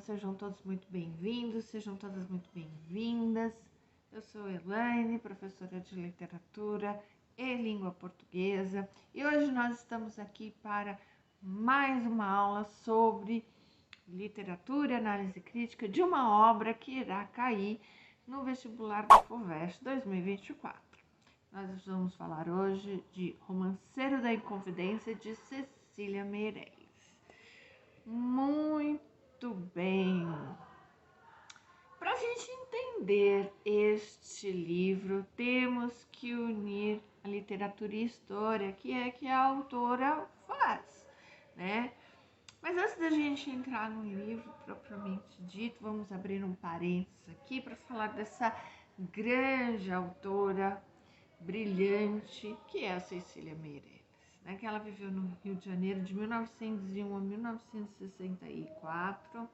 sejam todos muito bem-vindos, sejam todas muito bem-vindas. Eu sou Elaine, professora de literatura e língua portuguesa, e hoje nós estamos aqui para mais uma aula sobre literatura e análise crítica de uma obra que irá cair no vestibular da FUVEST 2024. Nós vamos falar hoje de Romanceiro da Inconfidência, de Cecília Meirelles. Muito bem. Para a gente entender este livro, temos que unir a literatura e a história, que a autora faz, né? Mas antes da gente entrar no livro propriamente dito, vamos abrir um parênteses aqui para falar dessa grande autora brilhante que é a Cecília Meirelles. Que ela viveu no Rio de Janeiro de 1901 a 1964.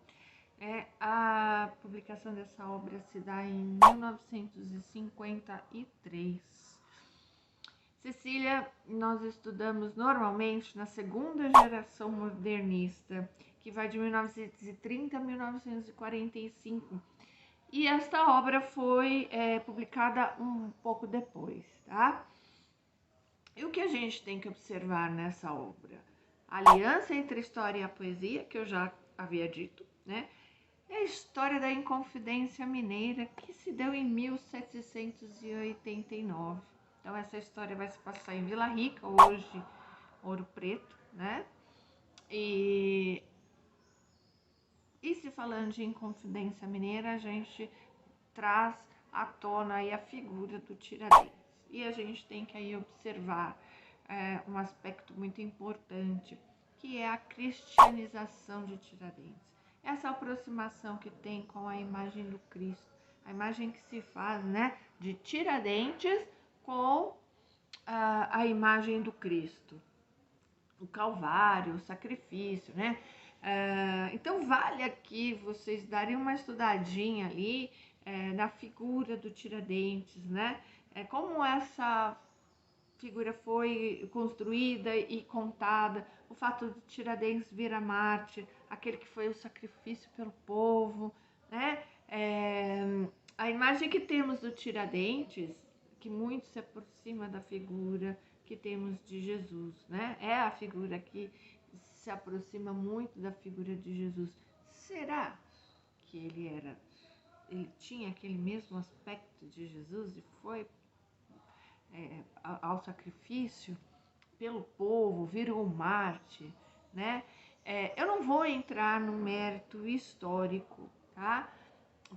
A publicação dessa obra se dá em 1953. Cecília, nós estudamos normalmente na segunda geração modernista, que vai de 1930 a 1945. E esta obra foi publicada um pouco depois, tá? E o que a gente tem que observar nessa obra? A aliança entre a história e a poesia, que eu já havia dito, né? É a história da Inconfidência Mineira, que se deu em 1789. Então, essa história vai se passar em Vila Rica, hoje Ouro Preto, né? E se falando de Inconfidência Mineira, a gente traz à tona aí a figura do Tiradentes. E a gente tem que aí observar um aspecto muito importante, que é a cristianização de Tiradentes. Essa aproximação que tem com a imagem do Cristo, a imagem que se faz, né, de Tiradentes com a imagem do Cristo, o Calvário, o sacrifício, né? Então vale aqui vocês darem uma estudadinha ali na figura do Tiradentes, né? Como essa figura foi construída e contada, o fato de Tiradentes vir a Marte, aquele que foi o sacrifício pelo povo, né? A imagem que temos do Tiradentes, que muito se aproxima da figura que temos de Jesus, né? É a figura que se aproxima muito da figura de Jesus. Será que ele tinha aquele mesmo aspecto de Jesus e foi ao sacrifício pelo povo, virou Marte, né? Eu não vou entrar no mérito histórico, tá?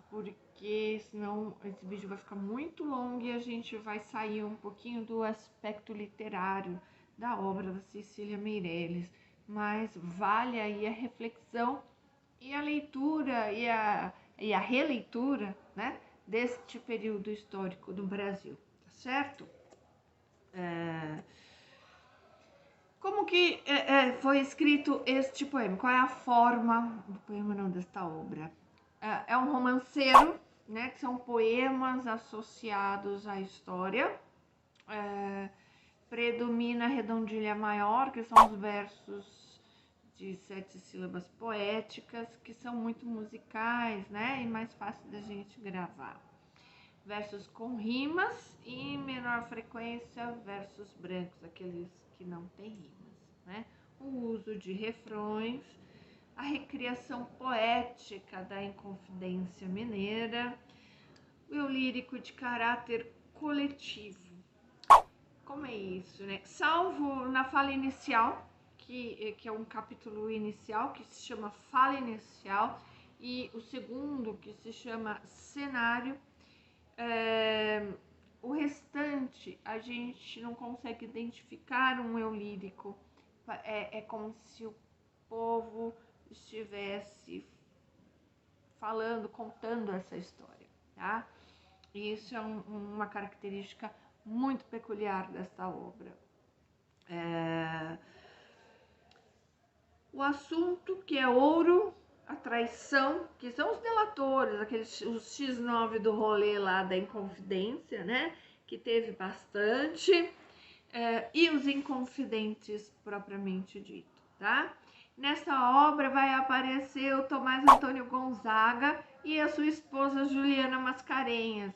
Porque senão esse vídeo vai ficar muito longo e a gente vai sair um pouquinho do aspecto literário da obra da Cecília Meirelles, mas vale aí a reflexão e a leitura e a releitura, né, deste período histórico do Brasil, tá certo? Como que foi escrito este poema? Qual é a forma do poema, não, desta obra? É um romanceiro, né, que são poemas associados à história. Predomina a redondilha maior, que são os versos de 7 sílabas poéticas, que são muito musicais, né, e mais fácil da gente gravar. Versos com rimas e, em menor frequência, versos brancos, aqueles que não têm rimas, né? O uso de refrões, a recriação poética da Inconfidência Mineira, o eu lírico de caráter coletivo. Como é isso, né? Salvo na fala inicial, que é um capítulo inicial, que se chama Fala Inicial, e o segundo, que se chama Cenário, o restante a gente não consegue identificar um eu lírico. É como se o povo estivesse falando, contando essa história, tá? E isso é uma característica muito peculiar desta obra. O assunto, que é ouro, a traição, que são os delatores, os X9 do rolê lá da Inconfidência, né? Que teve bastante, e os inconfidentes propriamente dito, tá? Nessa obra vai aparecer o Tomás Antônio Gonzaga e a sua esposa Juliana Mascarenhas.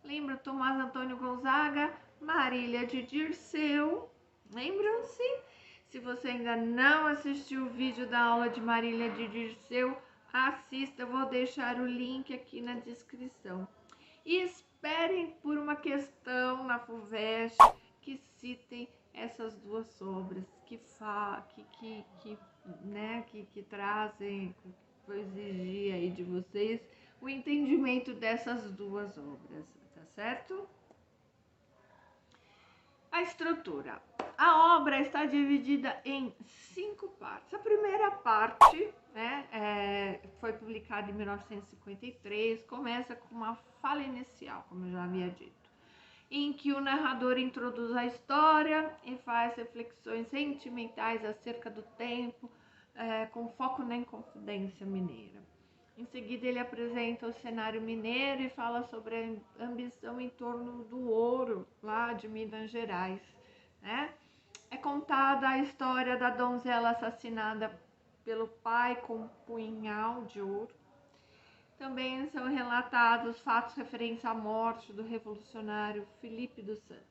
Lembra Tomás Antônio Gonzaga? Marília de Dirceu. Lembram-se? Se você ainda não assistiu o vídeo da aula de Marília de Dirceu, assista, eu vou deixar o link aqui na descrição. E esperem por uma questão na FUVEST que citem essas duas obras, que trazem, vou exigir aí de vocês o entendimento dessas duas obras, tá certo? A estrutura. A obra está dividida em 5 partes. A primeira parte, foi publicada em 1953, começa com uma fala inicial, como eu já havia dito, em que o narrador introduz a história e faz reflexões sentimentais acerca do tempo, com foco na Inconfidência Mineira. Em seguida, ele apresenta o cenário mineiro e fala sobre a ambição em torno do ouro, lá de Minas Gerais, né? É contada a história da donzela assassinada pelo pai com um punhal de ouro. Também são relatados fatos referentes à morte do revolucionário Felipe dos Santos.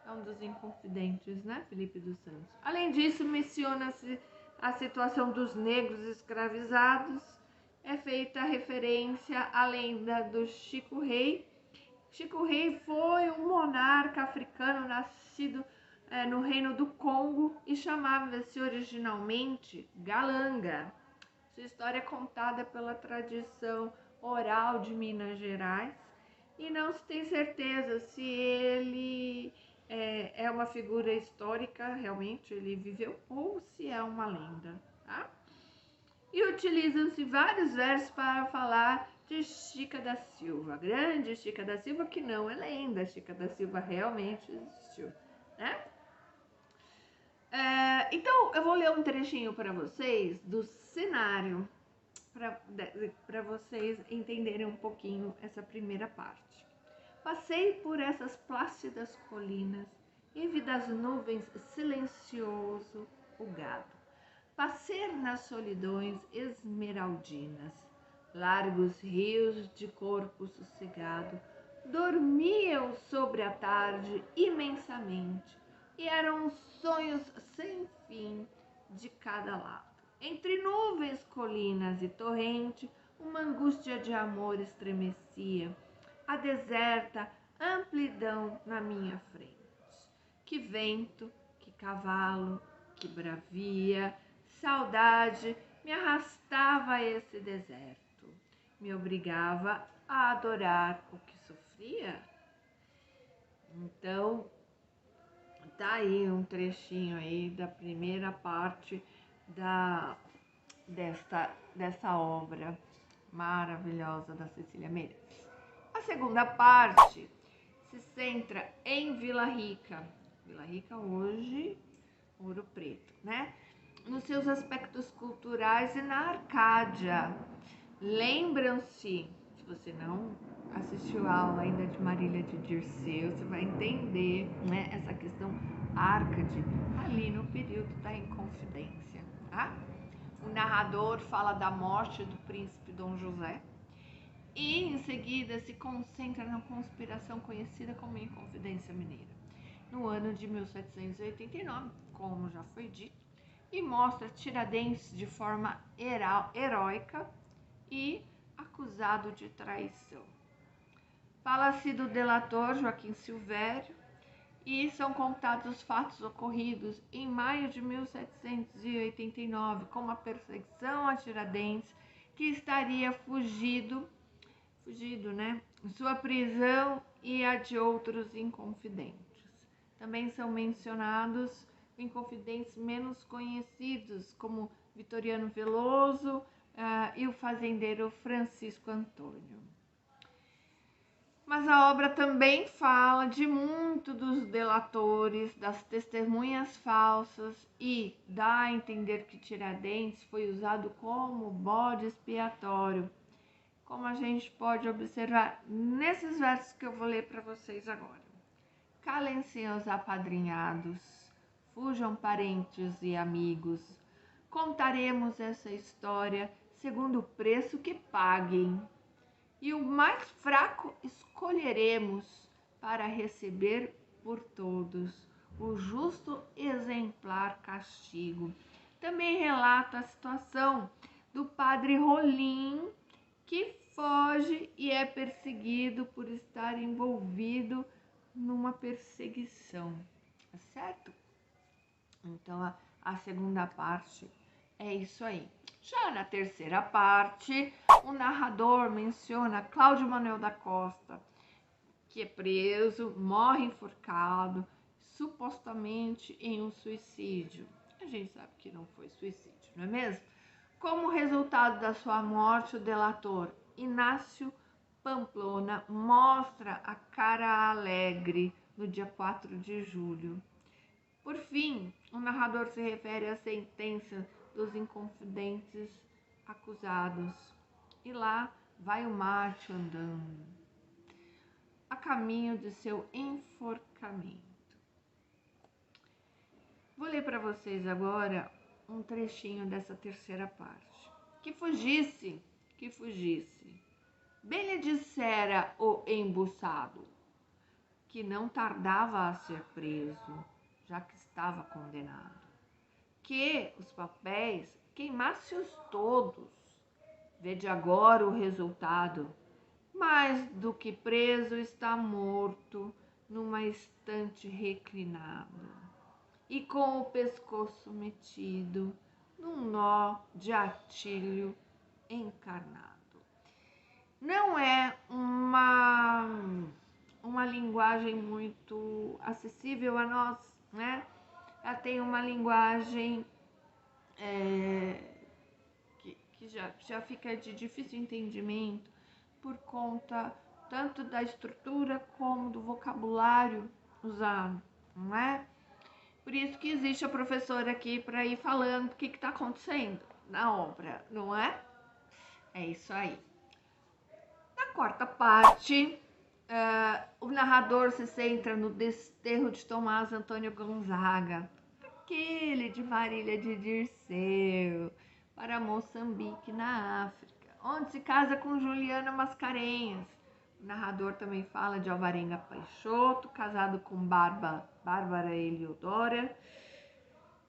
É um dos inconfidentes, né? Felipe dos Santos. Além disso, menciona-se a situação dos negros escravizados. É feita referência à lenda do Chico Rei. Chico Rei foi um monarca africano nascido no reino do Congo e chamava-se originalmente Galanga. Sua história é contada pela tradição oral de Minas Gerais e não se tem certeza se ele é uma figura histórica, realmente ele viveu, ou se é uma lenda, tá? E utilizam-se vários versos para falar de Chica da Silva, grande Chica da Silva, que não é lenda, Chica da Silva realmente existiu, né? Então, eu vou ler um trechinho para vocês do cenário, para vocês entenderem um pouquinho essa primeira parte. Passei por essas plácidas colinas e vi das nuvens silencioso o gado passear nas solidões esmeraldinas. Largos rios de corpo sossegado dormiam sobre a tarde imensamente e eram sonhos sem fim de cada lado. Entre nuvens, colinas e torrente, uma angústia de amor estremecia a deserta amplidão na minha frente. Que vento, que cavalo, que bravia, saudade me arrastava a esse deserto, me obrigava a adorar o que sofria. Então, tá aí um trechinho aí da primeira parte dessa obra maravilhosa da Cecília Meirelles. A segunda parte se centra em Vila Rica. Vila Rica hoje, Ouro Preto, né? Nos seus aspectos culturais e na Arcádia. Lembram-se, se você não assistiu a aula ainda de Marília de Dirceu, você vai entender, né, essa questão Arcade ali no período da Inconfidência, tá? O narrador fala da morte do príncipe Dom José e em seguida se concentra na conspiração conhecida como Inconfidência Mineira, no ano de 1789, como já foi dito, e mostra Tiradentes de forma heróica e acusado de traição. Fala-se do delator Joaquim Silvério e são contados os fatos ocorridos em maio de 1789, como a perseguição a Tiradentes, que estaria fugido, né? Sua prisão e a de outros inconfidentes. Também são mencionados inconfidentes menos conhecidos, como Vitoriano Veloso e o fazendeiro Francisco Antônio. Mas a obra também fala de muito dos delatores, das testemunhas falsas e dá a entender que Tiradentes foi usado como bode expiatório, como a gente pode observar nesses versos que eu vou ler para vocês agora. Calem-se os apadrinhados, fujam parentes e amigos, Contaremos essa história segundo o preço que paguem, e o mais fraco escolheremos para receber por todos o justo exemplar castigo. Também relata a situação do padre Rolim, que foge e é perseguido por estar envolvido numa perseguição, tá certo? Então a segunda parte é isso aí. Já na terceira parte, o narrador menciona Cláudio Manuel da Costa, que é preso, morre enforcado, supostamente em um suicídio. A gente sabe que não foi suicídio, não é mesmo? Como resultado da sua morte, o delator Inácio Pamplona mostra a cara alegre no dia 4 de julho. Por fim, o narrador se refere à sentença dos inconfidentes acusados. E lá vai o Márcio andando, a caminho de seu enforcamento. Vou ler para vocês agora um trechinho dessa terceira parte. Que fugisse, bem lhe dissera o embuçado, que não tardava a ser preso, já que estava condenado, que os papéis queimasse-os todos. Vede agora o resultado. Mais do que preso, está morto numa estante reclinado e com o pescoço metido num nó de artilho encarnado. Não é uma linguagem muito acessível a nós, né? Ela tem uma linguagem que já fica de difícil entendimento por conta tanto da estrutura como do vocabulário usado, não é? Por isso que existe a professora aqui para ir falando o que está acontecendo na obra, não é? É isso aí. Na quarta parte, o narrador se centra no desterro de Tomás Antônio Gonzaga, aquele de Marília de Dirceu, para Moçambique, na África, onde se casa com Juliana Mascarenhas. O narrador também fala de Alvarenga Peixoto, casado com Bárbara Eliodora,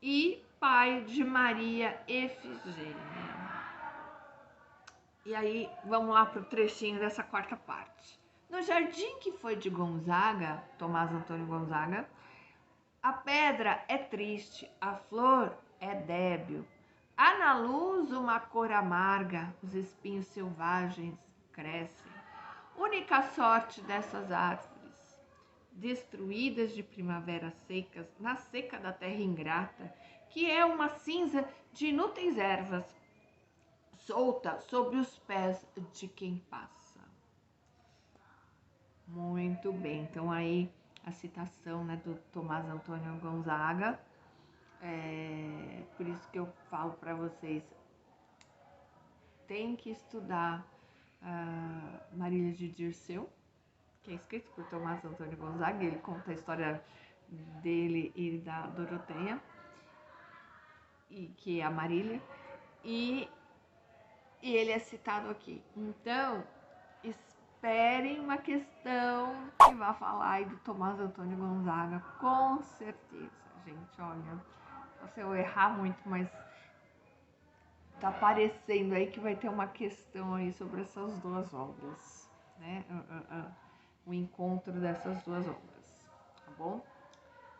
e pai de Maria Efigênia. E aí, vamos lá para o trechinho dessa quarta parte. No jardim que foi de Gonzaga, Tomás Antônio Gonzaga, a pedra é triste, a flor é débil. Há na luz uma cor amarga, os espinhos selvagens crescem. Única sorte dessas árvores, destruídas de primaveras secas, na seca da terra ingrata, que é uma cinza de inúteis ervas, solta sobre os pés de quem passa. Muito bem, então aí a citação, né, do Tomás Antônio Gonzaga. Por isso que eu falo para vocês, tem que estudar Marília de Dirceu, que é escrito por Tomás Antônio Gonzaga. Ele conta a história dele e da Doroteia, e que é a Marília, e ele é citado aqui. Então, esperem uma questão que vai falar aí do Tomás Antônio Gonzaga, com certeza, gente. Olha, se eu errar muito, mas tá parecendo aí que vai ter uma questão aí sobre essas duas obras, né? O encontro dessas duas obras, tá bom?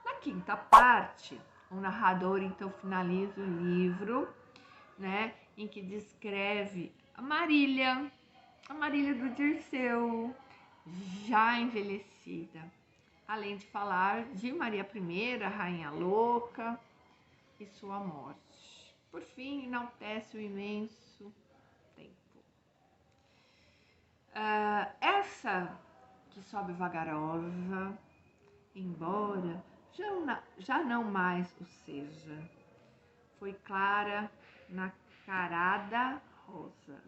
Na quinta parte, o narrador então finaliza o livro, né, em que descreve a Marília do Dirceu, já envelhecida, além de falar de Maria I, rainha louca, e sua morte. Por fim, enaltece o imenso tempo. Essa que sobe vagarosa, embora já não mais o seja, foi clara na carada rosa,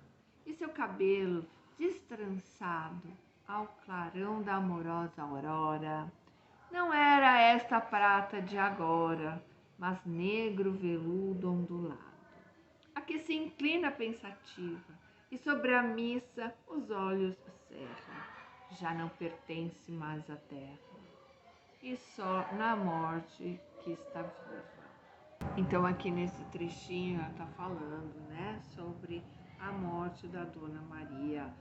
e seu cabelo destrançado ao clarão da amorosa aurora. Não era esta prata de agora, mas negro veludo ondulado. a que se inclina pensativa, e sobre a missa os olhos cerra. Já não pertence mais à terra, e só na morte que está viva. Então aqui nesse trechinho ela está falando, né, sobre a morte da Dona Maria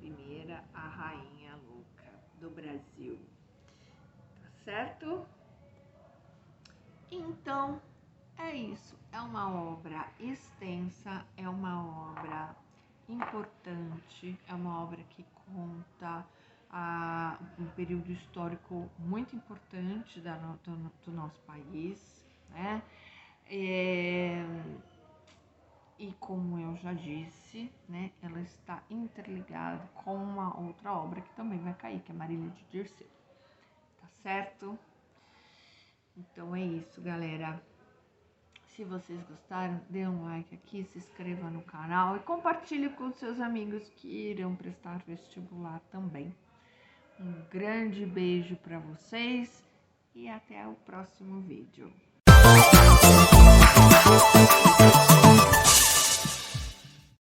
I, a rainha louca do Brasil, tá certo? Então é isso, é uma obra extensa, é uma obra importante, é uma obra que conta um período histórico muito importante do nosso país, né? E como eu já disse, né, ela está interligada com uma outra obra que também vai cair, que é Marília de Dirceu, tá certo? Então é isso, galera. Se vocês gostaram, dê um like aqui, se inscreva no canal e compartilhe com seus amigos que irão prestar vestibular também. Um grande beijo para vocês e até o próximo vídeo.